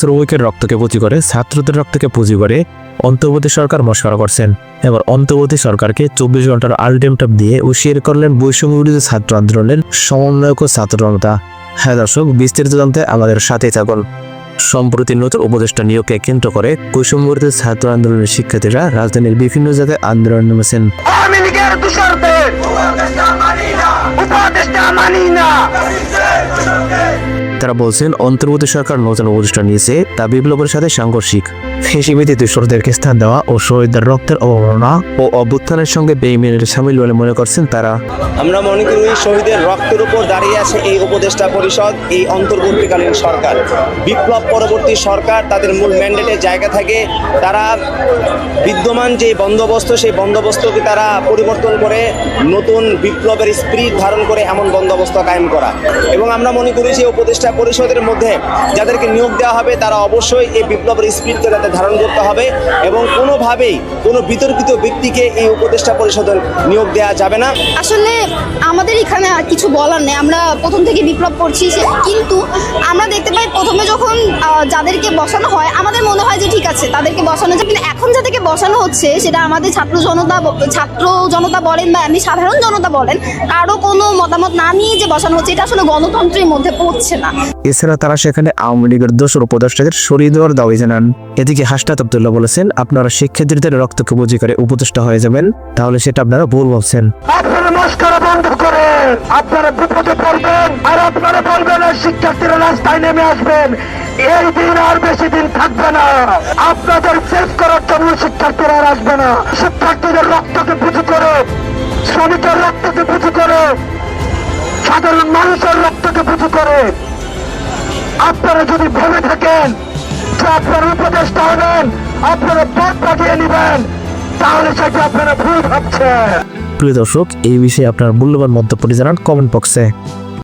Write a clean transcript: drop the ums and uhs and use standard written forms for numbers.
শ্রমিকের রক্তকে পুঁজি করে, ছাত্রদের রক্তকে পুঁজি করে অন্তর্বর্তী সরকার মশকরা করছেন। এবার অন্তর্বর্তী সরকারকে 24 ঘন্টার আলটিমেটাম দিয়ে হুঁশিয়ার করলেন বৈষম্য বিরোধী ছাত্র আন্দোলনের সমন্বয়ক ও ছাত্র জনতা। হ্যাঁ দর্শক, বিস্তারিত জানতে আমাদের সাথেই থাকুন। সম্প্রতি নতুন উপদেষ্টা নিয়োগকে কেন্দ্র করে বৈষম্য বিরোধী ছাত্র আন্দোলনের শিক্ষার্থীরা রাজধানীর বিভিন্ন জায়গায় আন্দোলন নেমেছেন। তারা বলছেন অন্তর্বর্তী সরকার নতুন উপদেষ্টা নিয়েছে তা বিপ্লবের সাথে সাংঘর্ষিক। ফেসিবাদী দোসরদেরকে স্থান দেওয়া ও শহীদদের রক্তের অবমাননা ও অভ্যুত্থানের সঙ্গে বেইমানের সামিল বলে মনে করছেন তারা। আমরা মনে করি শহীদের রক্তের উপর দাঁড়িয়ে আছে এই উপদেষ্টা পরিষদ, এই অন্তর্বর্তীকালীন সরকার। বিপ্লব পরবর্তী সরকার তাদের মূল ম্যান্ডেটের জায়গা থাকে তারা বিদ্যমান যে বন্দোবস্ত সেই বন্দোবস্তকে তারা পরিবর্তন করে নতুন বিপ্লবের স্পিরিট ধারণ করে এমন বন্দোবস্ত কায়েম করা। এবং আমরা মনে করি যে উপদেষ্টা পরিষদের মধ্যে যাদেরকে নিয়োগ দেওয়া হবে তারা অবশ্যই এই বিপ্লবের স্পিরিটকে তাদের ধারণ করতে হবে এবং কোনোভাবেই কোনো বিতর্কিত ব্যক্তিকে এই উপদেষ্টা পরিষদে নিয়োগ দেওয়া যাবে না। আসলে আমাদের এখানে আর কিছু বলার নেই, আমরা প্রথম থেকে বিপ্লব করছি, কিন্তু আমরা দেখতে পাই প্রথমে যখন যাদেরকে বসানো হয় আমাদের মনে হয় যে ঠিক আছে তাদেরকে বসানো যায়, কিন্তু এখন যাদেরকে বসানো হচ্ছে সেটা আমাদের ছাত্র জনতা বলেন বা এমনি সাধারণ জনতা বলেন, কারো কোনো মতামত না নিয়ে যে বসানো হচ্ছে এটা আসলে গণতন্ত্রের মধ্যে পড়ছে না। এছাড়া তারা সেখানে আওয়ামী লীগের দোসর উপদেষ্টাদের সরিয়ে দেওয়ার দাবি জানান। এদিকে হাসনাত আব্দুল্লাহ বলেছেন, আপনারা শিক্ষার্থীদের রক্তকে পুঁজি করে উপদেষ্টা হয়ে যাবেন, তাহলে সেটা আপনারা ভুল ভাবছেন। আপনারা মস্করা বন্ধ করে আপনারা বিপদে পড়বেন আর আপনারা বলবেন আর শিক্ষার্থীরা রাস্তায় নেমে আসবেন। এই দিন আর বেশি দিন থাকবে না। আপনাদের সেভ করার জন্য শিক্ষার্থীরা আর আসবে না। শিক্ষার্থীদের রক্তকে পুঁজি করে, শ্রমিকের রক্তকে পুঁজি করে, সাধারণ মানুষের রক্তকে পুঁজি করে আপনারা যদি ভেবে থাকেন যে আপনারা উপদেষ্টা হবেন, আপনারা পথ পাঠিয়ে নেবেন, তাহলে সেটা আপনারা ভুল ভাবছেন। প্রিয় দর্শক, এই বিষয়ে আপনার মূল্যবান মন্তব্য জানান কমেন্ট বক্সে।